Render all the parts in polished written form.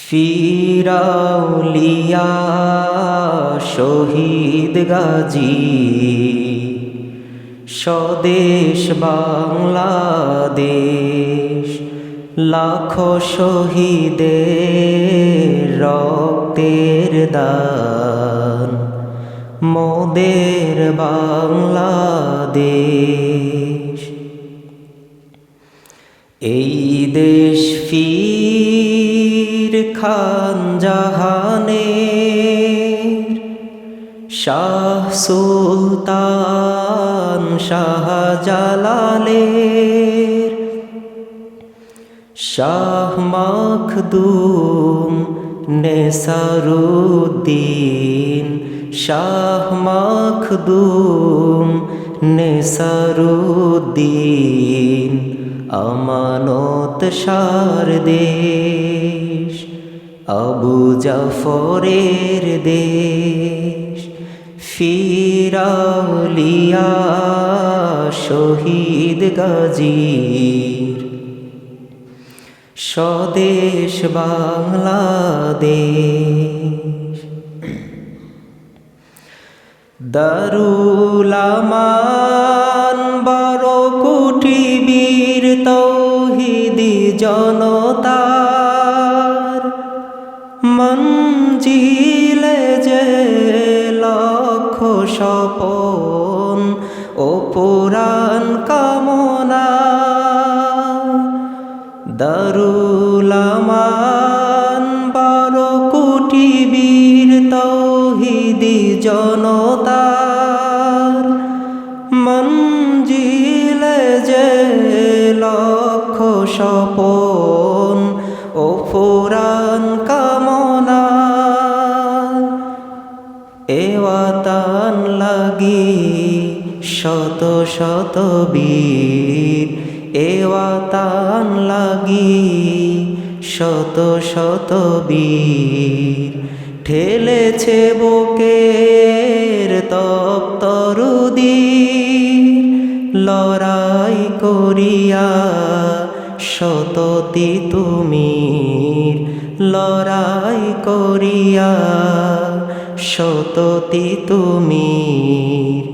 ফিরাউলিয়া শহীদ গাজী স্বদেশ বাংলাদেশ, লাখো শহীদের রক্তের দান মোদের বাংলাদেশ। এই দেশ ফির খান জাহানের, শাহ সুলতান শাহজালালের, শাহ মখদুম নেসারুদ্দিন, শাহ মখদুম নেসারুদ্দিন আমানত সার দেশ, আবু জাফরের দেশ। ফিরাউলিয়া শহীদ গাজীর স্বদেশ বাংলাদেশ। দারুল আমান বারকুটি বীর তৌহিদি জনতার, মঞ্জিলে যে লক্ষ স্বপন ও পুরাণ কামনা। দারুল আমান বারকুটি বীর তৌহিদি জনতার, মঞ্জিলে যে লক্ষ স্বপন ও পুরাণ কামনা। এ ওয়াতান লাগি শত শত বীর, এ ওয়াতান লাগি শত শত বীর, ঠেলেছে বুকের তপ্ত রুদির, লড়াই করিয়া শত তিতুমির, লড়াই করিয়া শত তিতুমির,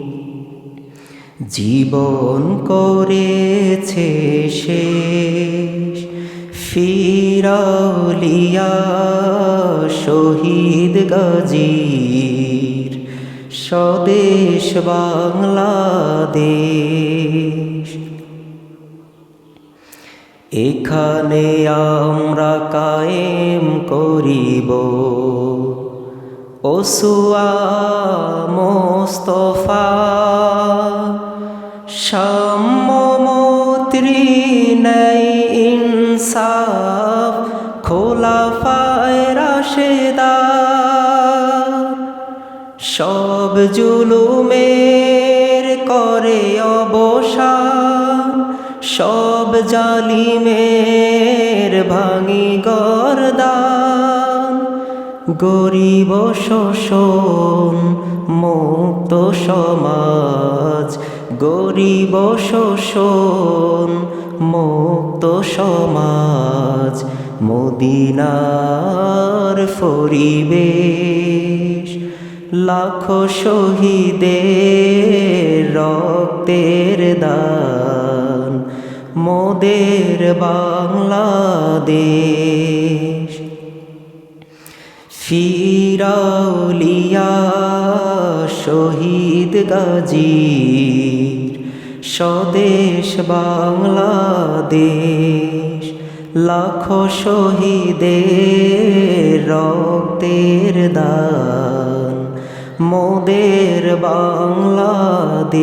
জীবন করেছে শেষ। ফিরাউলিয়া শহীদ গাজীর স্বদেশ বাংলাদেশ। এখানে আমরা কায়েম করিব ওসুয়া মোস্তফা, সাম্য মৈত্রী ন্যায় ইনসাফ খোলাফায়ে রাশেদার, সব জুলুমের করে অবসান, সব জালিমের ভাঙি গর্দান, গরিব শোষণ মুক্ত সমাজ, গরিব শোষণ মুক্ত সমাজ, মদিনার পরিবেশ, লাখো শহীদের রক্তের দান মোদের বাংলাদেশ। ফিরাউলিয়া শহীদ গাজীর স্বদেশ বাংলাদেশ, লাখো শহীদের রক্তের দান মোদের বাংলাদেশ।